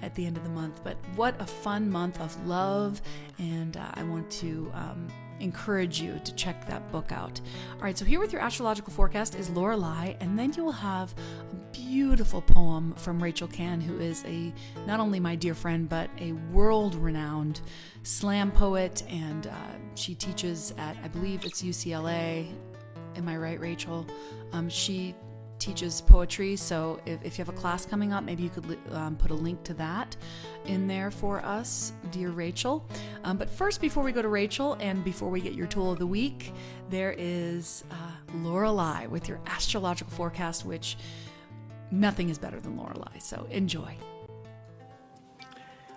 at the end of the month. But what a fun month of love, and I want to encourage you to check that book out. All right, so here with your astrological forecast is Lorelei, and then you will have a beautiful poem from Rachel Cann, who is not only my dear friend, but a world-renowned slam poet, and she teaches at, I believe it's UCLA. Am I right, Rachel? She teaches poetry, so if you have a class coming up, maybe you could put a link to that in there for us, dear Rachel. But first, before we go to Rachel and before we get your tool of the week, there is Lorelei with your astrological forecast, which nothing is better than Lorelei, so enjoy.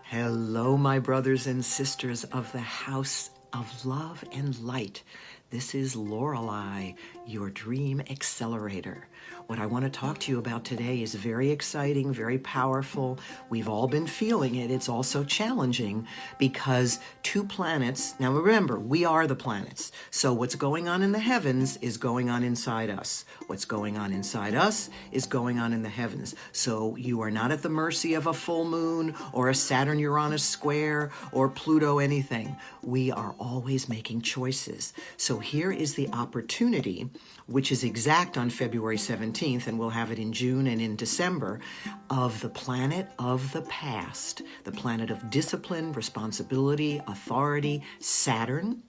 Hello, my brothers and sisters of the House of Love and Light. This is Lorelei, your dream accelerator. What I want to talk to you about today is very exciting, very powerful. We've all been feeling it. It's also challenging because 2 planets, now remember, we are the planets. So what's going on in the heavens is going on inside us. What's going on inside us is going on in the heavens. So you are not at the mercy of a full moon or a Saturn-Uranus square or Pluto anything. We are always making choices. So here is the opportunity, which is exact on February 17th, and we'll have it in June and in December, of the planet of the past, the planet of discipline, responsibility, authority, Saturn,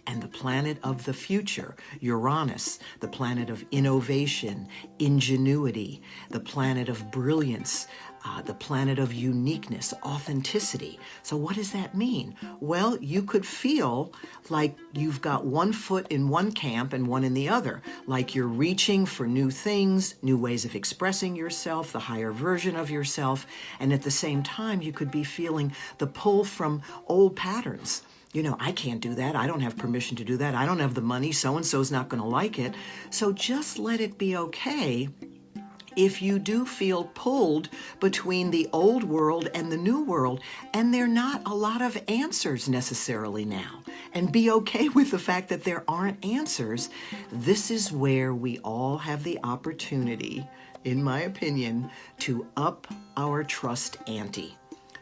And the planet of the future, Uranus, the planet of innovation, ingenuity, the planet of brilliance, the planet of uniqueness, authenticity. So what does that mean? Well, you could feel like you've got one foot in one camp and one in the other, like you're reaching for new things, new ways of expressing yourself, the higher version of yourself, and at the same time, you could be feeling the pull from old patterns. You know, I can't do that. I don't have permission to do that. I don't have the money. So-and-so's not going to like it. So just let it be okay if you do feel pulled between the old world and the new world, and there are not a lot of answers necessarily now, and be okay with the fact that there aren't answers. This is where we all have the opportunity, in my opinion, to up our trust ante.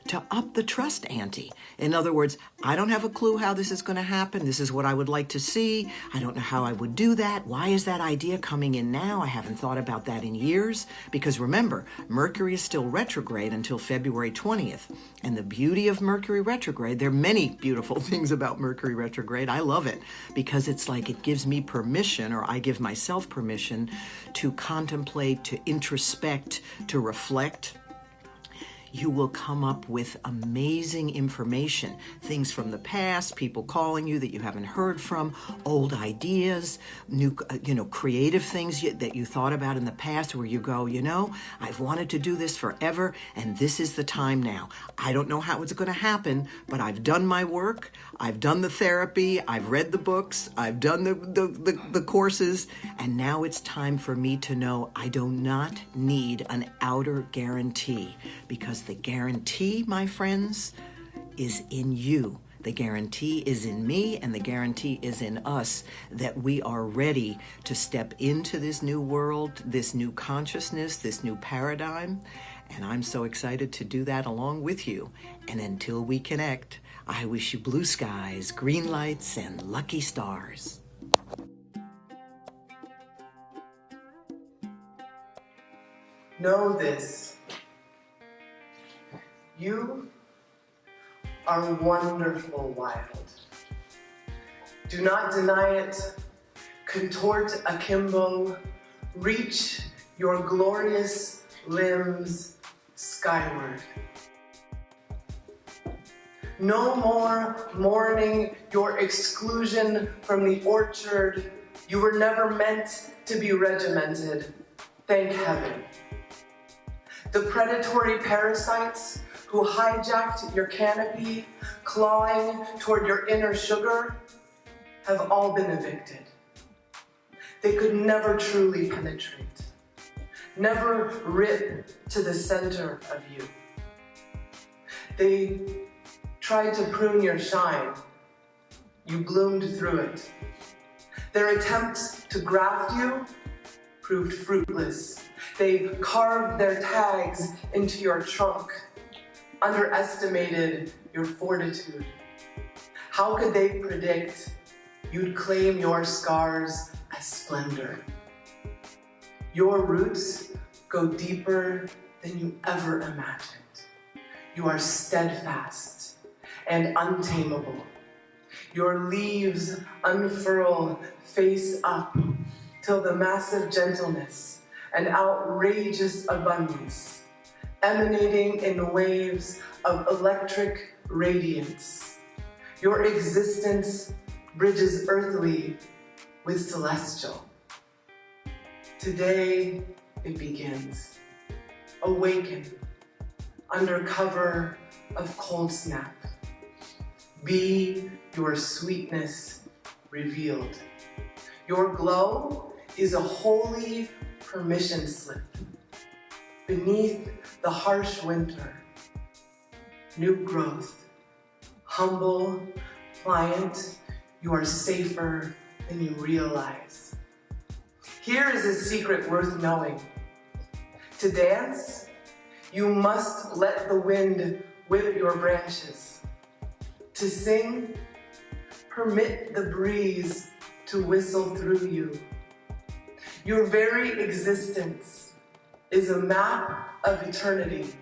To up the trust ante. In other words, I don't have a clue how this is going to happen. This is what I would like to see. I don't know how I would do that. Why is that idea coming in now? I haven't thought about that in years. Because remember, Mercury is still retrograde until February 20th. And the beauty of Mercury retrograde, there are many beautiful things about Mercury retrograde. I love it because it's like it gives me permission, or I give myself permission to contemplate, to introspect, to reflect. You will come up with amazing information, things from the past, people calling you that you haven't heard from, old ideas, new, creative things that you thought about in the past where you go, I've wanted to do this forever and this is the time now. I don't know how it's going to happen, but I've done my work. I've done the therapy. I've read the books. I've done the courses. And now it's time for me to know I do not need an outer guarantee, because the guarantee, my friends, is in you. The guarantee is in me, and the guarantee is in us that we are ready to step into this new world, this new consciousness, this new paradigm. And I'm so excited to do that along with you. And until we connect, I wish you blue skies, green lights, and lucky stars. Know this. You are wonderful, wild. Do not deny it. Contort akimbo. Reach your glorious limbs skyward. No more mourning your exclusion from the orchard. You were never meant to be regimented. Thank heaven. The predatory parasites who hijacked your canopy, clawing toward your inner sugar, have all been evicted. They could never truly penetrate, never rip to the center of you. They tried to prune your shine. You bloomed through it. Their attempts to graft you proved fruitless. They carved their tags into your trunk, underestimated your fortitude. How could they predict you'd claim your scars as splendor? Your roots go deeper than you ever imagined. You are steadfast and untamable. Your leaves unfurl face up till the massive gentleness and outrageous abundance, emanating in waves of electric radiance. Your existence bridges earthly with celestial. Today it begins. Awaken under cover of cold snap. Be your sweetness revealed. Your glow is a holy permission slip. Beneath the harsh winter, new growth. Humble, pliant, you are safer than you realize. Here is a secret worth knowing. To dance, you must let the wind whip your branches. To sing, permit the breeze to whistle through you. Your very existence is a map of eternity.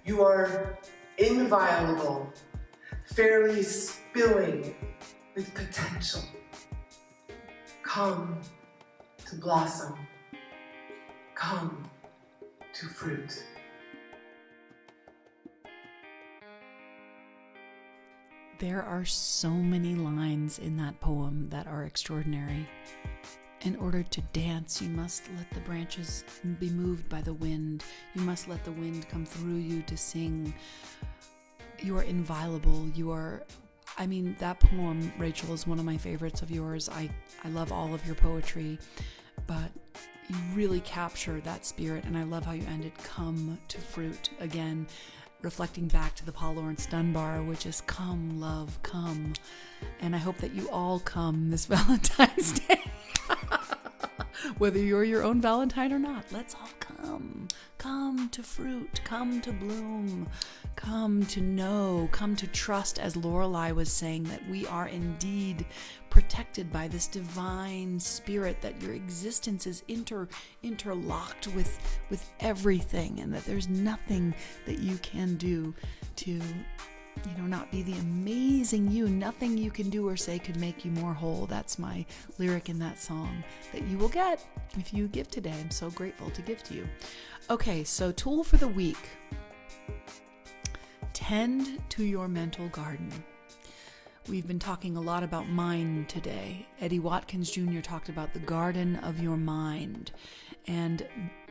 You are inviolable, fairly spilling with potential. Come to blossom. Come to fruit. There are so many lines in that poem that are extraordinary. In order to dance, you must let the branches be moved by the wind. You must let the wind come through you to sing. You are inviolable. That poem, Rachel, is one of my favorites of yours. I love all of your poetry, but you really capture that spirit, and I love how you ended come to fruit again, reflecting back to the Paul Laurence Dunbar, which is come, love, come. And I hope that you all come this Valentine's Day. Whether you're your own Valentine or not, let's all come. Come to fruit, come to bloom, come to know, come to trust, as Lorelei was saying, that we are indeed protected by this divine spirit, that your existence is interlocked with everything, and that there's nothing that you can do to not be the amazing you. Nothing you can do or say could make you more whole. That's my lyric in that song that you will get if you give today. I'm so grateful to give to you. Okay, so tool for the week. Tend to your mental garden. We've been talking a lot about mind today. Eddie Watkins Jr. talked about the garden of your mind. And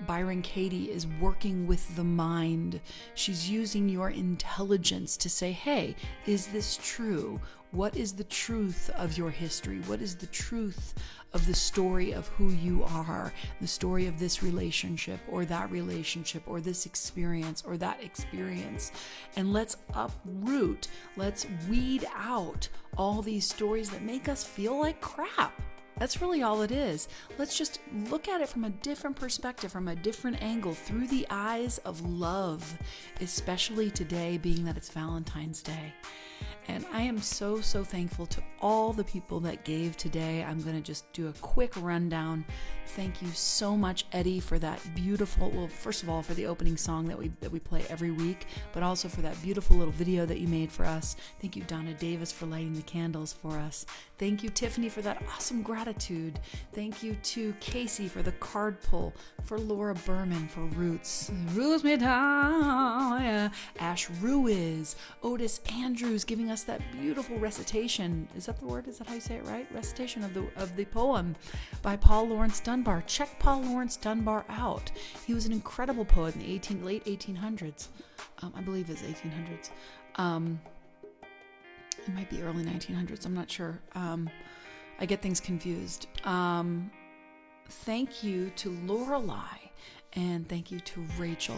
Byron Katie is working with the mind. She's using your intelligence to say, hey, is this true? What is the truth of your history? What is the truth of the story of who you are? The story of this relationship or this experience or that experience. And let's uproot, let's weed out all these stories that make us feel like crap. That's really all it is. Let's just look at it from a different perspective, from a different angle, through the eyes of love, especially today, being that it's Valentine's Day. And I am so thankful to all the people that gave today. I'm going to just do a quick rundown. Thank you so much, Eddie, for that beautiful, first of all, for the opening song that we play every week, but also for that beautiful little video that you made for us. Thank you, Donna Davis, for lighting the candles for us. Thank you, Tiffany, for that awesome gratitude. Thank you to Casey for the card pull, for Laura Berman for Roots. Roots me down, yeah. Ash Ruiz, Otis Andrews giving us that beautiful recitation. Is that the word? Is that how you say it, right? Recitation of the poem by Paul Laurence Dunbar. Check Paul Laurence Dunbar out. He was an incredible poet in the late 1800s. I believe it's 1800s. It might be early 1900s. I'm not sure. I get things confused. Thank you to Lorelei. And thank you to Rachel.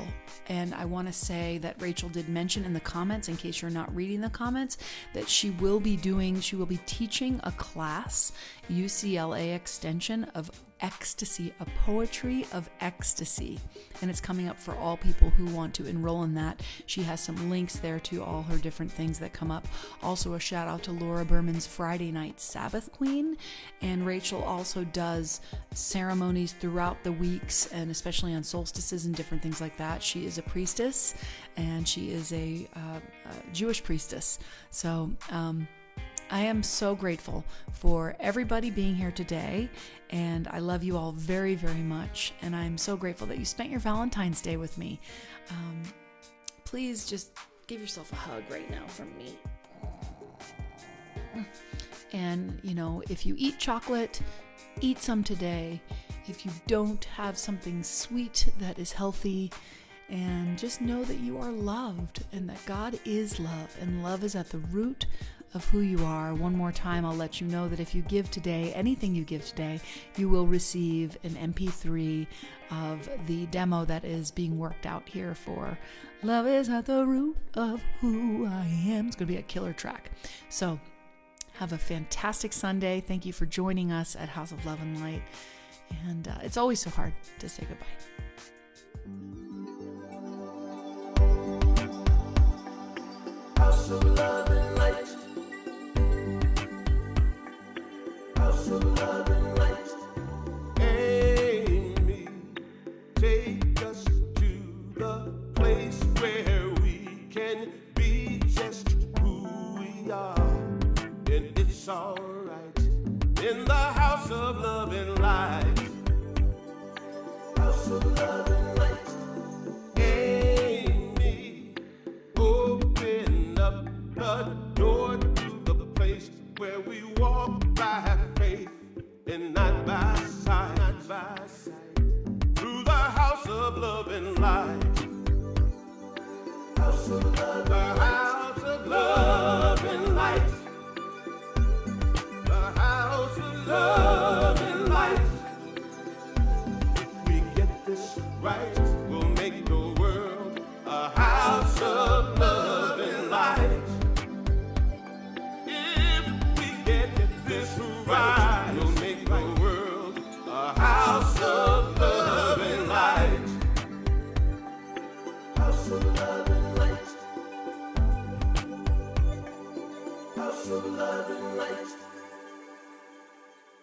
And I want to say that Rachel did mention in the comments, in case you're not reading the comments, that she will be teaching a class, UCLA extension of ecstasy, a poetry of ecstasy. And it's coming up for all people who want to enroll in that. She has some links there to all her different things that come up. Also a shout out to Laura Berman's Friday Night Sabbath Queen. And Rachel also does ceremonies throughout the weeks, and especially on solstices and different things like that. She is a priestess, and she is a Jewish priestess. So I am so grateful for everybody being here today, and I love you all very, very much, and I'm so grateful that you spent your Valentine's Day with me. Please just give yourself a hug right now from me. And, if you eat chocolate, eat some today. If you don't, have something sweet that is healthy, and just know that you are loved and that God is love, and love is at the root of who you are. One more time, I'll let you know that if you give today, anything you give today, you will receive an MP3 of the demo that is being worked out here for Love is at the Root of Who I Am. It's going to be a killer track. So have a fantastic Sunday. Thank you for joining us at House of Love and Light. And it's always so hard to say goodbye. House of love and light. House of love and light. Amy, take us to the place where we can be just who we are. And it's alright. In the house of love and light. House of love and light. Amy, open up the door to the place where we walk by faith and not by sight. Not by sight. Through the house of love and light. House of love, the house of love and light. The house of love and light. If we get this right, we'll make the world a house of love and light. If we get this right, we'll make the world a house of love and light. House of love and light. House of love and light.